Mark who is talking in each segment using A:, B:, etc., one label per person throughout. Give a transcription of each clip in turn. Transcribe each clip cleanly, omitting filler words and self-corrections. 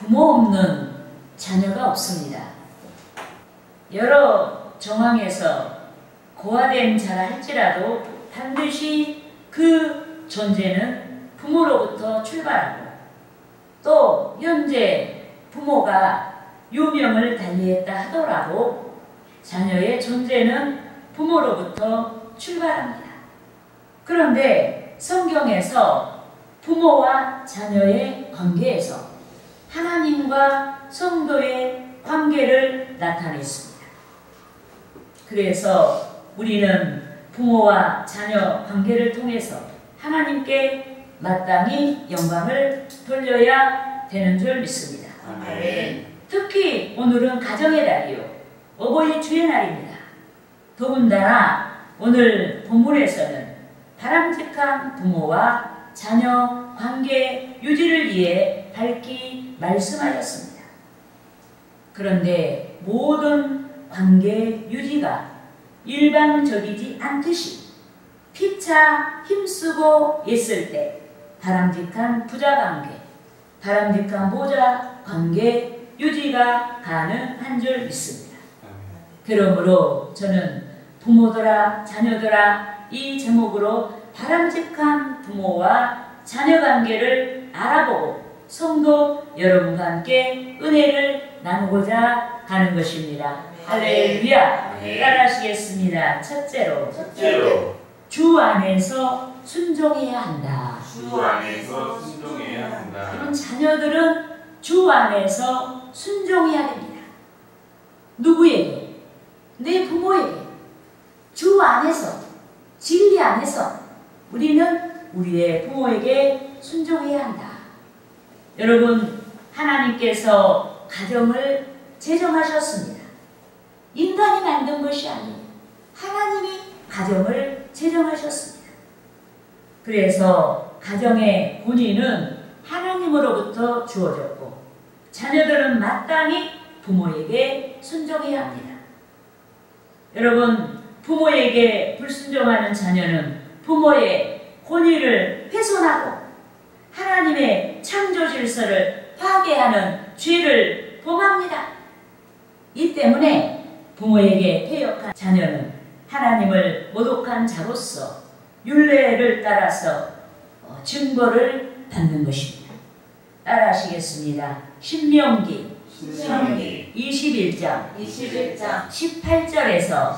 A: 부모 없는 자녀가 없습니다. 여러 정황에서 고아된 자라 할지라도 반드시 그 존재는 부모로부터 출발하고, 또 현재 부모가 유명을 달리했다 하더라도 자녀의 존재는 부모로부터 출발합니다. 그런데 성경에서 부모와 자녀의 관계에서 하나님과 성도의 관계를 나타냈습니다. 그래서 우리는 부모와 자녀 관계를 통해서 하나님께 마땅히 영광을 돌려야 되는 줄 믿습니다.
B: 아멘.
A: 특히 오늘은 가정의 날이요, 어버이 주의 날입니다. 더군다나 오늘 본문에서는 바람직한 부모와 자녀 관계 유지를 위해 밝히 말씀하셨습니다. 그런데 모든 관계 유지가 일반적이지 않듯이 피차 힘쓰고 있을 때 바람직한 부자 관계, 바람직한 모자 관계 유지가 가능한 줄 믿습니다. 그러므로 저는 부모들아 자녀들아 이 제목으로 바람직한 부모와 자녀 관계를 알아보고 성도 여러분과 함께 은혜를 나누고자 하는 것입니다. 할렐루야. 따라하시겠습니다. 첫째로 주 안에서 순종해야 한다.
B: 주 안에서 순종해야 한다.
A: 그럼 자녀들은 주 안에서 순종해야 됩니다. 누구에게? 내 부모에게. 주 안에서, 진리 안에서 우리는 우리의 부모에게 순종해야 한다. 여러분, 하나님께서 가정을 제정하셨습니다. 인간이 만든 것이 아니에요. 하나님이 가정을 제정하셨습니다. 그래서 가정의 본인은 하나님으로부터 주어졌고, 자녀들은 마땅히 부모에게 순종해야 합니다. 여러분, 부모에게 불순종하는 자녀는 부모의 권위를 훼손하고 하나님의 창조 질서를 파괴하는 죄를 범합니다. 이 때문에 부모에게 패역한 자녀는 하나님을 모독한 자로서 율례를 따라서 증거를 받는 것입니다. 따라하시겠습니다. 신명기 21장 18절에서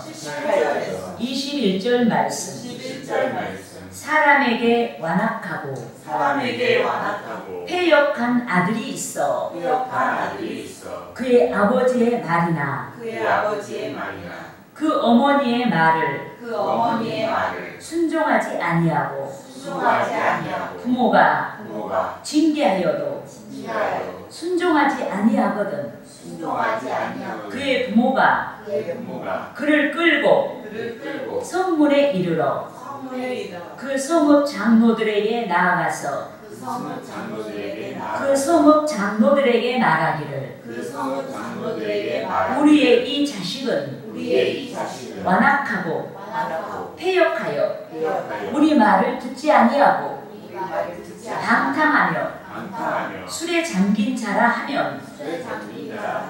A: 21절 말씀. 사람에게 완악하고 패역한 아들이 있어 그의 아버지의 말이나 그 어머니의 말을 순종하지 아니하고 부모가 징계하여도 순종하지 아니하거든. 그의 부모가 그를 끌고 성문에 이르러 그 성읍 장로들에게 나아가서 그 성읍 장로들에게 말하기를 우리의 이 자식은 완악하고 패역하여 우리 말을 듣지 아니하고 방탕하며 술에 잠긴 자라 하면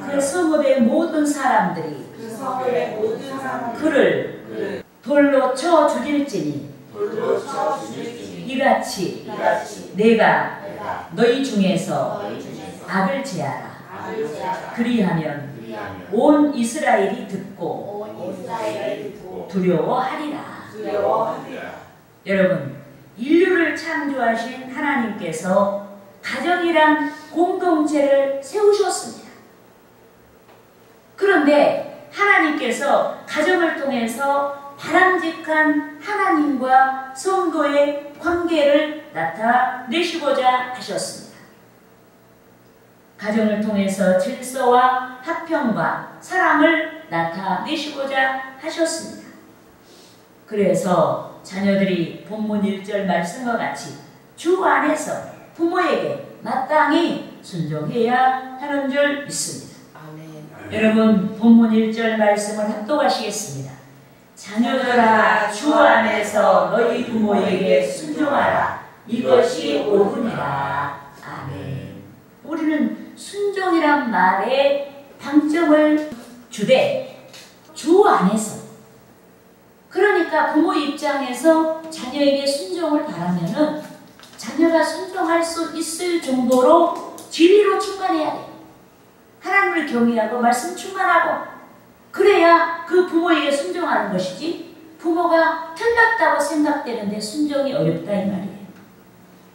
A: 그 성읍의 모든 사람들이 그를 돌로 쳐 죽일지니 이같이 내가 너희 중에서 악을 제하라. 그리하면 온 이스라엘이 듣고 두려워하리라. 여러분, 인류를 창조하신 하나님께서 가정이란 공동체를 세우셨습니다. 그런데 하나님께서 가정을 통해서 바람직한 하나님과 성도의 관계를 나타내시고자 하셨습니다. 가정을 통해서 질서와 화평과 사랑을 나타내시고자 하셨습니다. 그래서 자녀들이 본문 1절 말씀과 같이 주 안에서 부모에게 마땅히 순종해야 하는 줄 믿습니다. 여러분, 본문 1절 말씀을 합독하시겠습니다. 자녀들아, 주 안에서 너희 부모에게 순종하라. 이것이 옳으니라. 아멘. 우리는 순종이란 말에 방점을 주되 주 안에서. 그러니까 부모 입장에서 자녀에게 순종을 바라면은 자녀가 순종할 수 있을 정도로 진리로 충만해야 돼. 하나님을 경외하고 말씀 충만하고 그래야 그 부모에게 순종하는 것이지 부모가 틀렸다고 생각되는데 순종이 어렵다 이 말이에요.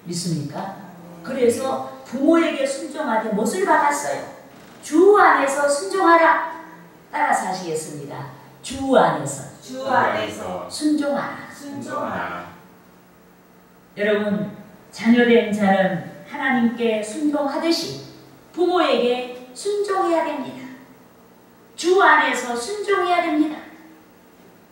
A: 믿습니까? 그래서 부모에게 순종하되 못을 받았어요. 주 안에서 순종하라. 따라서 하시겠습니다. 주 안에서 순종하라. 여러분, 자녀된 자는 하나님께 순종하듯이 부모에게 순종해야 됩니다. 주 안에서 순종해야 됩니다.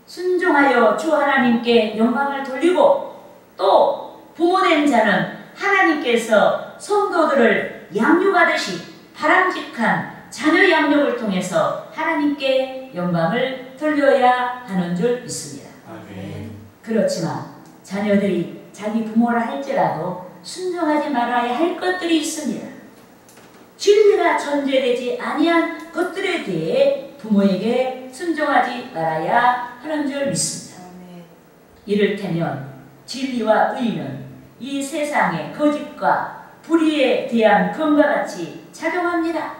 A: 순종하여 주 하나님께 영광을 돌리고 또 부모된 자는 하나님께서 성도들을 양육하듯이 바람직한 자녀 양육을 통해서 하나님께 영광을 돌려야 하는 줄 믿습니다.
B: 아멘.
A: 그렇지만 자녀들이 자기 부모라 할지라도 순종하지 말아야 할 것들이 있습니다. 진리가 존재되지 아니한 것들에 대해 부모에게 순종하지 말아야 하는 줄 믿습니다. 이를테면 진리와 의는 이 세상의 거짓과 불의에 대한 검과 같이 작용합니다.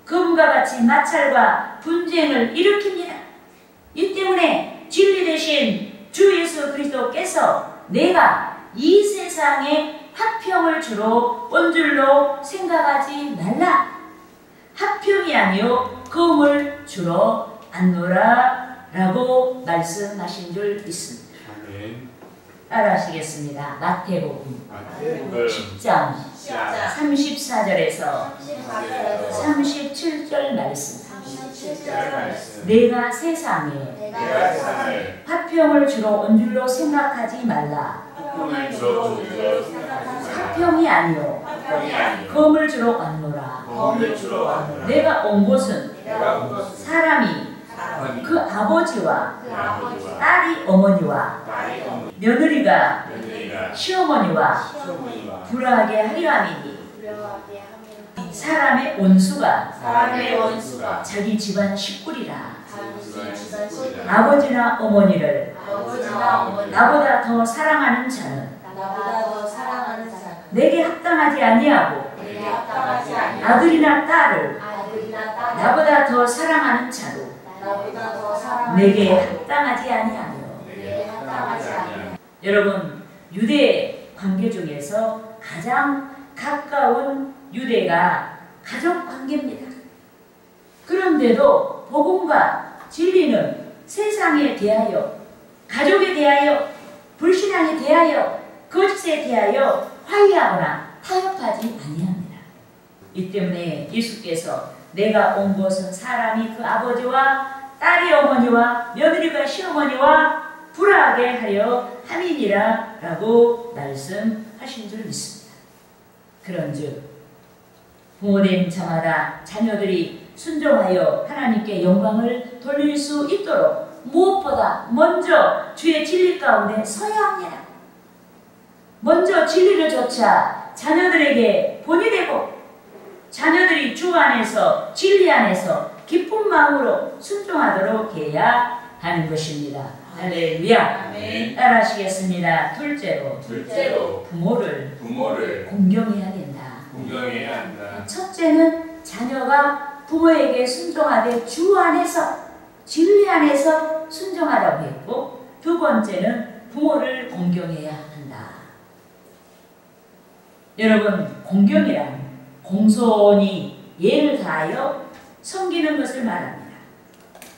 A: 검과 같이 마찰과 분쟁을 일으킵니다. 이 때문에 진리 대신 주 예수 그리스도께서 내가 이 세상에 화평을 주러 온 줄로 생각하지 말라. 화평이 아니요 검을 주러 왔노라 라고 말씀하신 줄 믿습니다.
B: 아멘.
A: 따라하시겠습니다. 마태복음 10장 34절에서 37절 말씀. 내가 세상에 화평을 주러 온 줄로 생각하지 말라. 화평이 아니요 검을 주러 왔노라. 내가 온 곳은 사람이 그 아버지와 딸이 어머니와 며느리가 시어머니와 불화하게 하려 함이니 사람의 원수가 자기 집안 식구리라. 아버지나 어머니를 나보다 더 사랑하는 자는 내게 합당하지 아니하고 아들이나 딸을 나보다 더 사랑하는 자도 내게 합당하지 아니하며. 여러분, 유대 관계 중에서 가장 가까운 유대가 가족 관계입니다. 그런데도 복음과 진리는 세상에 대하여, 가족에 대하여, 불신앙에 대하여, 거짓에 대하여 화해하거나 타협하지 아니합니다. 이 때문에 예수께서 내가 온 것은 사람이 그 아버지와 딸이 어머니와 며느리가 시어머니와 불화하게 하려 함이니라 라고 말씀하신 줄 믿습니다. 그런즉 부모된 자마다 자녀들이 순종하여 하나님께 영광을 돌릴 수 있도록 무엇보다 먼저 주의 진리 가운데 서야 합니다. 먼저 진리를 조차 자녀들에게 본이 되고 자녀들이 주 안에서 진리 안에서 기쁜 마음으로 순종하도록 해야 하는 것입니다. 할렐루야. 따라하시겠습니다. 둘째로 부모를 공경해야 된다. 첫째는 자녀가 부모에게 순종하되 주 안에서 진리 안에서 순종하라고 했고, 두 번째는 부모를 공경해야 한다. 여러분, 공경이란 공손히 예를 다하여 섬기는 것을 말합니다.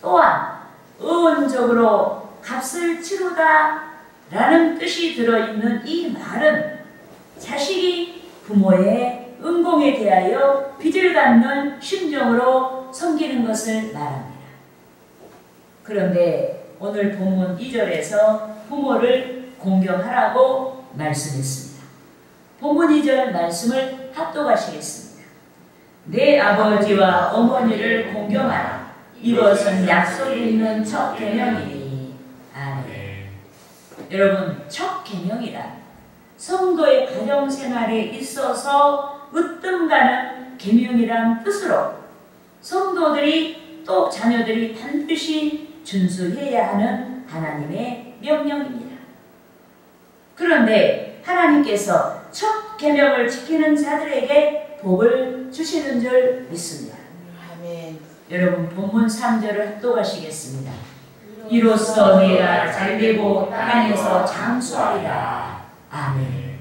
A: 또한 의원적으로 값을 치르다 라는 뜻이 들어있는 이 말은 자식이 부모의 은공에 대하여 빚을 갚는 심정으로 섬기는 것을 말합니다. 그런데 오늘 본문 2절에서 부모를 공경하라고 말씀했습니다. 본문 2절 말씀을 합독하시겠습니다. 내 아버지와 어머니를 공경하라. 이것은 약속 있는 첫 계명이니. 아멘. 여러분, 첫 계명이란 성도의 가정생활에 있어서 으뜸 가는 계명이란 뜻으로 성도들이 또 자녀들이 반드시 준수해야 하는 하나님의 명령입니다. 그런데 하나님께서 첫 계명을 지키는 자들에게 복을 주시는 줄 믿습니다.
C: 아멘.
A: 여러분 본문 3절을 합독하시겠습니다. 이로써 내가 잘되고 땅 안에서 장수하리라. 아멘.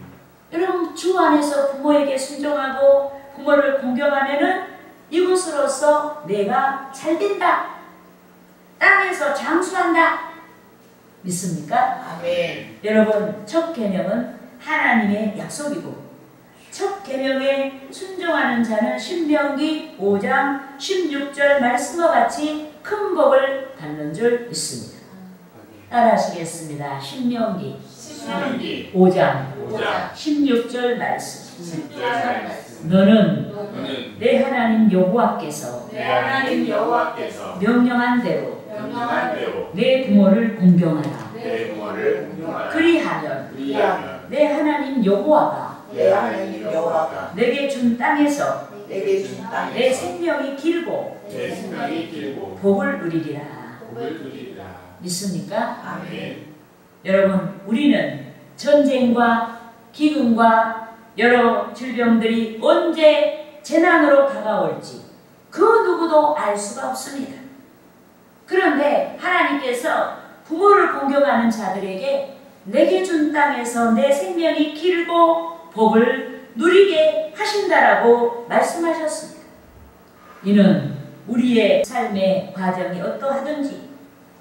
A: 여러분 주 안에서 부모에게 순종하고 부모를 공경하면은 이것으로서 내가 잘된다. 땅에서 장수한다. 믿습니까?
C: 아멘.
A: 여러분 첫 계명은 하나님의 약속이고 첫 계명에 순종하는 자는 신명기 5장 16절 말씀과 같이 큰 복을 받는 줄 믿습니다. 따라하시겠습니다. 신명기 5장 16절 말씀. 너는 내 하나님 여호와께서 명령한 대로 내 부모를 공경하라. 그리하면 내 하나님 여호와가 내게 준 땅에서 내 생명이 길고 복을 누리리라. 믿습니까?
C: 아멘.
A: 여러분 우리는 전쟁과 기근과 여러 질병들이 언제 재난으로 다가올지 그 누구도 알 수가 없습니다. 그런데 하나님께서 부모를 공경하는 자들에게 내게 준 땅에서 내 생명이 길고 복을 누리게 하신다라고 말씀하셨습니다. 이는 우리의 삶의 과정이 어떠하든지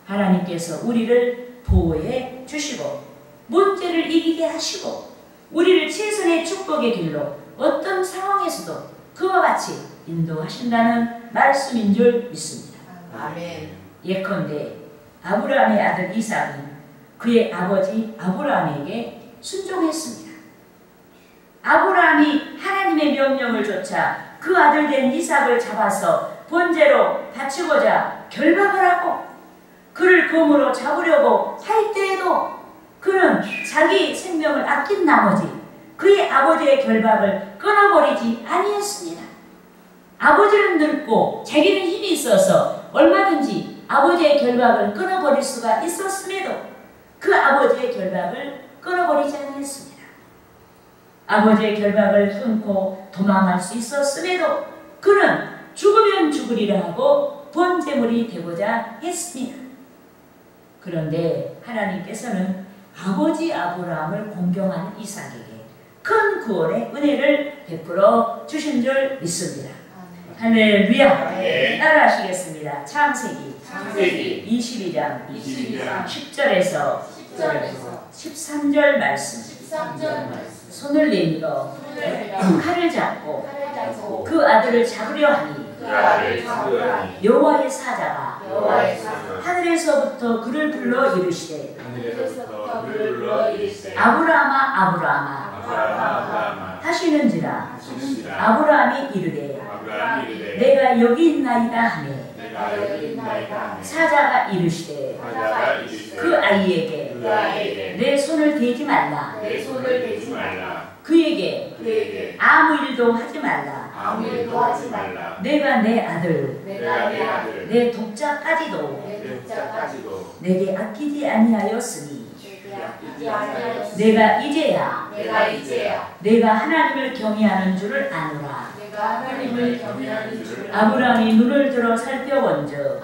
A: 하나님께서 우리를 보호해 주시고 문제를 이기게 하시고 우리를 최선의 축복의 길로 어떤 상황에서도 그와 같이 인도하신다는 말씀인 줄 믿습니다.
C: 아멘.
A: 예컨대 아브라함의 아들 이삭은 그의 아버지 아브라함에게 순종했습니다. 아브라함이 하나님의 명령을 좇아 그 아들 된 이삭을 잡아서 번제로 바치고자 결박을 하고 그를 검으로 잡으려고 할 때에도 그는 자기 생명을 아낀 나머지 그의 아버지의 결박을 끊어버리지 아니했습니다. 아버지는 늙고 자기는 힘이 있어서 얼마든지 아버지의 결박을 끊어버릴 수가 있었음에도 그 아버지의 결박을 끊어버리지 아니했습니다. 아버지의 결박을 끊고 도망할 수 있었음에도 그는 죽으면 죽으리라 하고 번제물이 되고자 했습니다. 그런데 하나님께서는 아버지 아브라함을 공경하는 이삭에게 큰 구원의 은혜를 베풀어 주신 줄 믿습니다. 할렐루야. 따라하시겠습니다. 창세기 22장 10절에서 13절 말씀. 손을 내밀어 칼을 잡고 그 아들을 잡으려 하니 여호와의 사자가 하늘에서부터 그를 불러 이르시되 아브라함아 아브라함아 하시는지라. 아브라함이 이르되 내가 여기 있나이다 하매 사자가 이르시되 그 아이에게 내 손을 대지 말라. 그에게 아무 일도 하지 말라. 내가 내 아들 내 독자까지도 내게 아끼지 아니하였으니 내가 이제야 내가 하나님을 경외하는 줄을 아노라. 아브라함이 눈을 들어 살펴본즉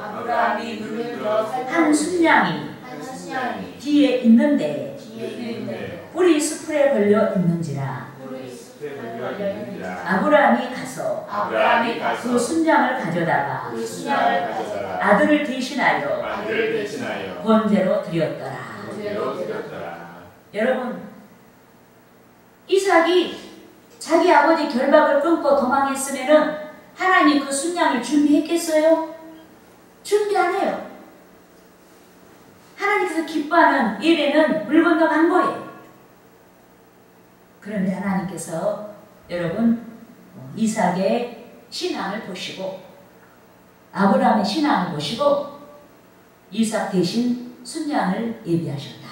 A: 한 순양이 뒤에 있는데 뿔이 수풀에 걸려 있는지라. 아브라함이 가서 그 순양을 가져다가 아들을 대신하여 번제로 드렸더라. 여러분, 이삭이 자기 아버지 결박을 끊고 도망했으면은 하나님이 그 순양을 준비했겠어요? 준비 안 해요. 하나님께서 기뻐하는 일에는 물 건너간 거예요. 그런데 하나님께서 여러분 이삭의 신앙을 보시고 아브라함의 신앙을 보시고 이삭 대신 순양을 예비하셨다.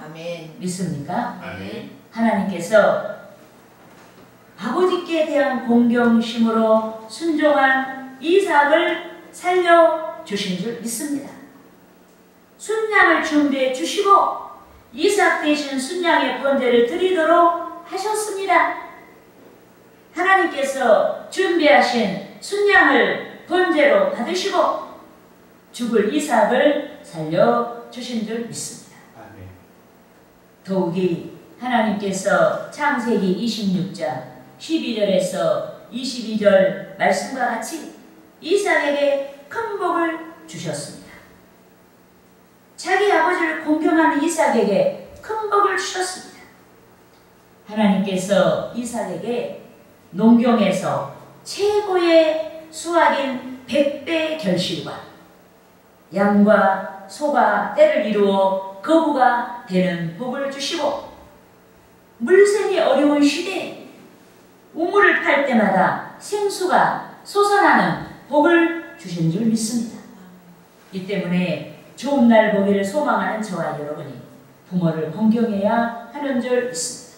C: 아멘.
A: 믿습니까?
B: 아멘.
A: 하나님께서 아버지께 대한 공경심으로 순종한 이삭을 살려주신 줄 믿습니다. 순양을 준비해 주시고 이삭 대신 순양의 번제를 드리도록 하셨습니다. 하나님께서 준비하신 순양을 번제로 받으시고 죽을 이삭을 살려주신 줄 믿습니다.
B: 아멘.
A: 더욱이 하나님께서 창세기 26장 12절에서 22절 말씀과 같이 이삭에게 큰 복을 주셨습니다. 자기 아버지를 공경하는 이삭에게 큰 복을 주셨습니다. 하나님께서 이삭에게 농경에서 최고의 수확인 100배의 결실과 양과 소가 때를 이루어 거부가 되는 복을 주시고 물생이 어려운 시대에 우물을 팔 때마다 생수가 솟아나는 복을 주신 줄 믿습니다. 이 때문에 좋은 날 보기를 소망하는 저와 여러분이 부모를 공경해야 하는 줄 믿습니다.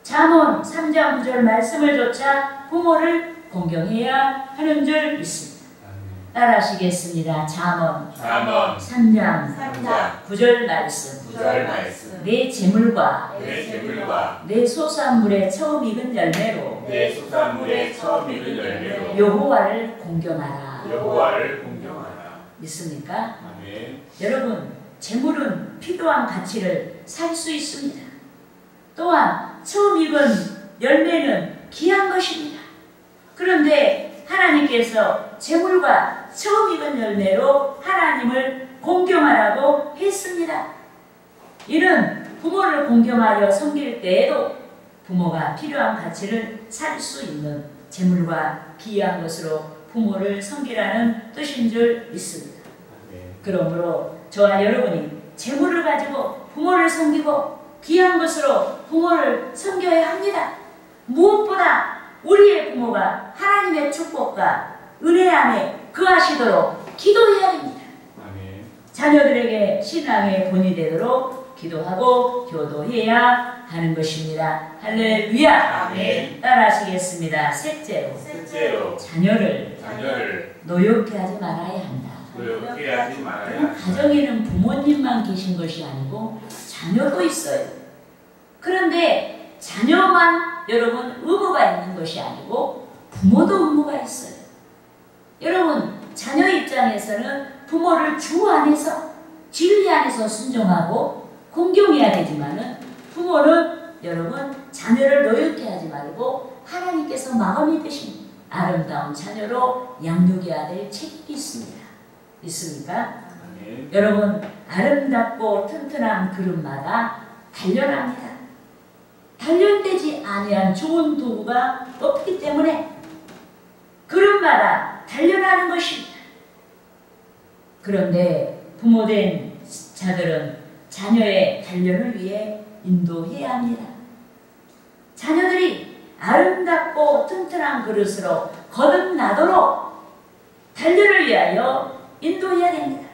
A: 잠언 3장 9절 말씀을 좇아 부모를 공경해야 하는 줄 믿습니다. 따라하시겠습니다. 잠언 3장 9절 말씀. 내 재물과 내 소산물의 처음 익은 열매로 여호와를 공경하라. 믿습니까?
B: 아멘.
A: 여러분, 재물은 필요한 가치를 살 수 있습니다. 또한 처음 익은 열매는 귀한 것입니다. 그런데 하나님께서 재물과 처음 익은 열매로 하나님을 공경하라고 했습니다. 이는 부모를 공경하여 섬길 때에도 부모가 필요한 가치를 살 수 있는 재물과 귀한 것으로 부모를 섬기라는 뜻인 줄 믿습니다. 그러므로 저와 여러분이 재물을 가지고 부모를 섬기고 귀한 것으로 부모를 섬겨야 합니다. 무엇보다 우리의 부모가 하나님의 축복과 은혜 안에 거하시도록 기도해야 됩니다. 자녀들에게 신앙의 본이 되도록 기도하고 교도해야 하는 것입니다. 할렐루야.
B: 아멘.
A: 따라하시겠습니다. 셋째로 자녀를 노엽게 하지 말아야 한다. 가정에는 부모님만 계신 것이 아니고 자녀도 있어요. 그런데 자녀만 여러분 의무가 있는 것이 아니고 부모도 의무가 있어요. 여러분, 자녀 입장에서는 부모를 주 안에서 진리 안에서 순종하고 공경해야 되지만은 부모는 여러분 자녀를 노엽게 하지 말고 하나님께서 마음이 드신 아름다운 자녀로 양육해야 될 책임이 있습니다. 있습니까? 여러분, 아름답고 튼튼한 그릇마다 단련합니다. 단련되지 아니한 좋은 도구가 없기 때문에 그릇마다 단련하는 것입니다. 그런데 부모된 자들은 자녀의 단련을 위해 인도해야 합니다. 자녀들이 아름답고 튼튼한 그릇으로 거듭나도록 단련을 위하여 인도해야 됩니다.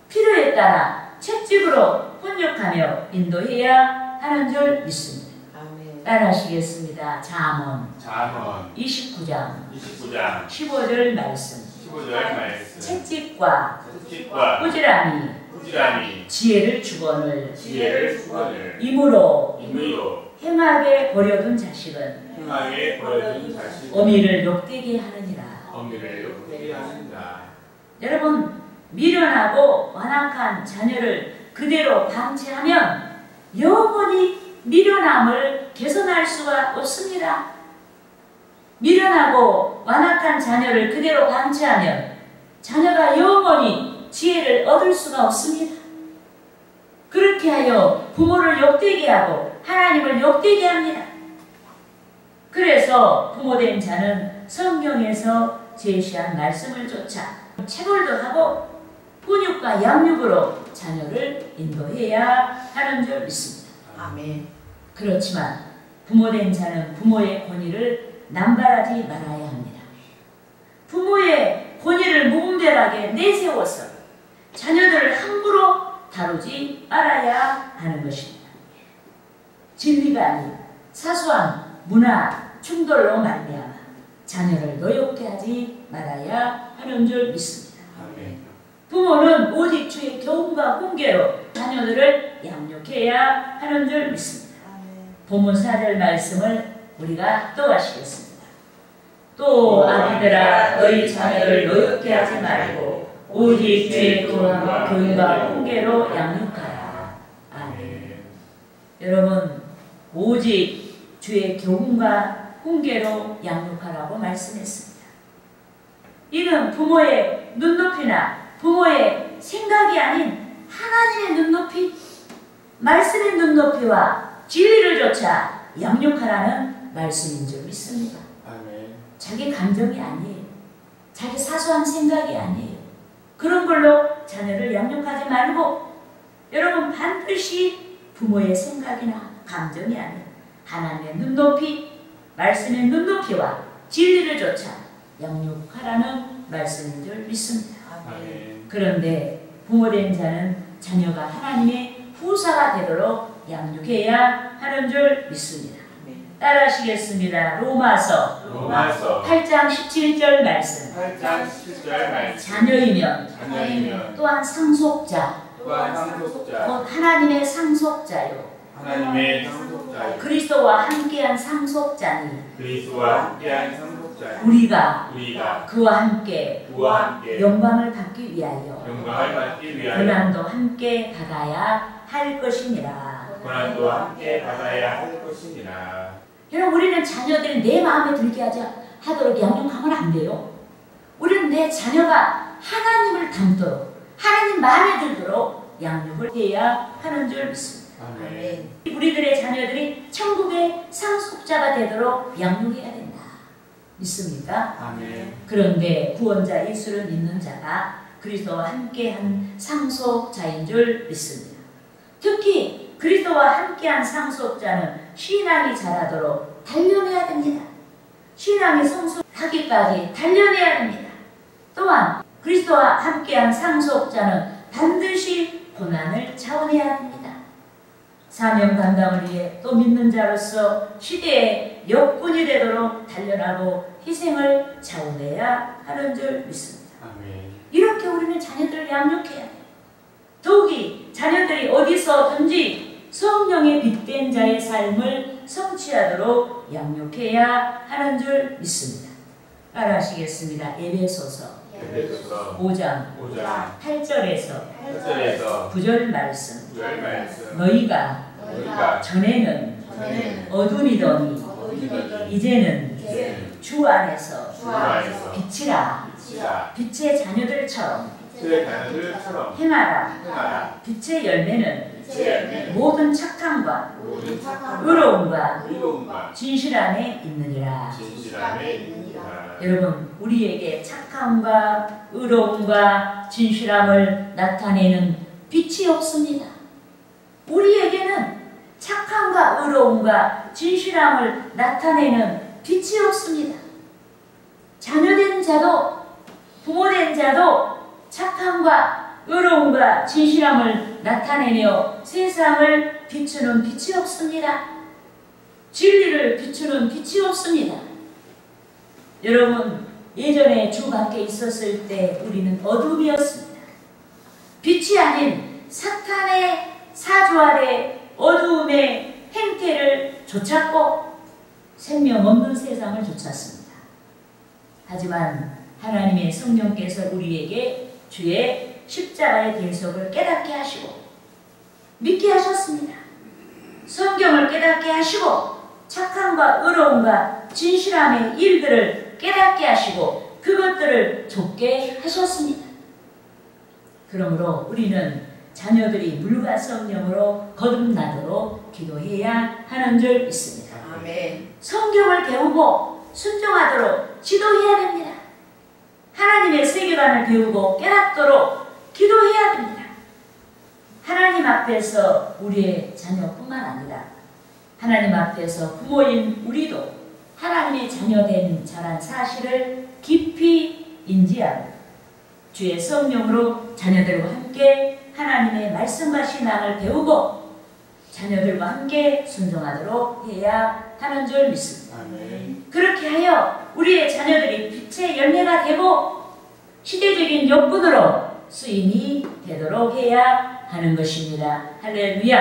A: 필요에 따라 채찍으로 훈육하며 인도해야 하는 줄 믿습니다. 따라하시겠습니다. 잠언 29장 15절 말씀. 채찍과 꾸지람이 지혜를 주거늘 이므로 행하게 버려둔 자식은 어미를 욕되게 하느니라. 여러분, 미련하고 완악한 자녀를 그대로 방치하면 영원히 미련함을 개선할 수가 없습니다. 미련하고 완악한 자녀를 그대로 방치하면 자녀가 영원히 지혜를 얻을 수가 없습니다. 그렇게 하여 부모를 욕되게 하고 하나님을 욕되게 합니다. 그래서 부모된 자는 성경에서 제시한 말씀을 쫓아 체벌도 하고 훈육과 양육으로 자녀를 인도해야 하는 줄 믿습니다.
C: 아멘.
A: 그렇지만 부모된 자는 부모의 권위를 남발하지 말아야 합니다. 부모의 권위를 무분별하게 내세워서 자녀들을 함부로 다루지 말아야 하는 것입니다. 진리가 아닌 사소한 문화 충돌로 말미암아 자녀를 노엽게 하지 말아야 하는 줄 믿습니다.
B: 아멘.
A: 부모는 오직 주의 교훈과 훈계로 자녀들을 양육해야 하는 줄 믿습니다. 본문 4절 말씀을 우리가 또 하시겠습니다. 또 아기들아 너희 자녀를 노엽게 하지 말고 오직 주의 교훈과 훈계로 양육하라. 아멘. 여러분, 오직 주의 교훈과 훈계로 양육하라고 말씀했습니다. 이는 부모의 눈높이나 부모의 생각이 아닌 하나님의 눈높이, 말씀의 눈높이와 진리를 좇아 양육하라는 말씀인 줄 믿습니다.
B: 아멘.
A: 자기 감정이 아니에요. 자기 사소한 생각이 아니에요. 그런 걸로 자녀를 양육하지 말고 여러분 반드시 부모의 생각이나 감정이 아닌 하나님의 눈높이, 말씀의 눈높이와 진리를 좇아 양육하라는 말씀인 줄 믿습니다.
B: 아멘.
A: 그런데 부모된 자는 자녀가 하나님의 후사가 되도록 양육해야 하는 줄 믿습니다. 따라하시겠습니다. 로마서 8장 17절 말씀.
B: 8장 17절 말씀.
A: 자녀이면 또한 상속자,
B: 또한 상속자,
A: 곧 하나님의 상속자요
B: 하나님의 상속자요
A: 그리스도와 함께한 상속자니
B: 그리스도와 함께한 상속자요
A: 우리가
B: 그와
A: 함께
B: 함께
A: 영광을 받기 위하여
B: 영광을 받기 위하여
A: 고난도 함께 받아야 할 것이니라.
B: 고난도 함께 받아야 할 것이니라.
A: 여러분, 우리는 자녀들이 내 마음에 들게 하도록 양육하면 안 돼요. 우리는 내 자녀가 하나님을 닮도록 하나님 마음에 들도록 양육을 해야 하는 줄 믿습니다.
B: 아멘.
A: 우리들의 자녀들이 천국의 상속자가 되도록 양육해야 된다. 믿습니까?
B: 아멘.
A: 그런데 구원자 예수를 믿는 자가 그리스도와 함께한 상속자인 줄 믿습니다. 특히 그리스도와 함께한 상속자는 신앙이 자라도록 단련해야 됩니다. 신앙이 성숙하기까지 단련해야 됩니다. 또한 그리스도와 함께한 상속자는 반드시 고난을 차원해야 합니다. 사명 감당을 위해 또 믿는 자로서 시대의 역군이 되도록 단련하고 희생을 차원해야 하는 줄 믿습니다.
B: 아멘.
A: 이렇게 우리는 자녀들을 양육해야 해요. 더욱이 자녀들이 어디서든지 성령의 빛된 자의 삶을 성취하도록 양육해야 하는 줄 믿습니다. 따라하시겠습니다. 에베소서 5장 8절에서 9절 말씀. 너희가 전에는 어둠이더니 이제는 주 안에서 빛이라 빛의 자녀들처럼 행하라. 빛의 열매는 모든 착함과 의로움과 진실 안에 있느니라. 여러분, 우리에게 착함과 의로움과 진실함을 나타내는 빛이 없습니다. 우리에게는 착함과 의로움과 진실함을 나타내는 빛이 없습니다. 자녀된 자도 부모된 자도 착함과 의로움과 진실함을 나타내며 세상을 비추는 빛이 없습니다. 진리를 비추는 빛이 없습니다. 여러분, 예전에 주 밖에 있었을 때 우리는 어둠이었습니다. 빛이 아닌 사탄의 사주 아래 어두움의 행태를 쫓았고 생명 없는 세상을 쫓았습니다. 하지만 하나님의 성령께서 우리에게 주의 십자가의 대속을 깨닫게 하시고 믿게 하셨습니다. 성경을 깨닫게 하시고 착함과 의로움과 진실함의 일들을 깨닫게 하시고 그것들을 좇게 하셨습니다. 그러므로 우리는 자녀들이 물과 성령으로 거듭나도록 기도해야 하는 줄 믿습니다.
C: 아멘.
A: 성경을 배우고 순종하도록 지도해야 됩니다. 하나님의 세계관을 배우고 깨닫도록 기도해야 됩니다. 하나님 앞에서 우리의 자녀뿐만 아니라 하나님 앞에서 부모인 우리도 하나님의 자녀된 자란 사실을 깊이 인지하고 주의 성령으로 자녀들과 함께 하나님의 말씀과 신앙을 배우고 자녀들과 함께 순종하도록 해야 하는 줄 믿습니다.
B: 아멘.
A: 그렇게 하여 우리의 자녀들이 빛의 열매가 되고 시대적인 역군으로 쓰임이 되도록 해야 하는 것입니다. 할렐루야.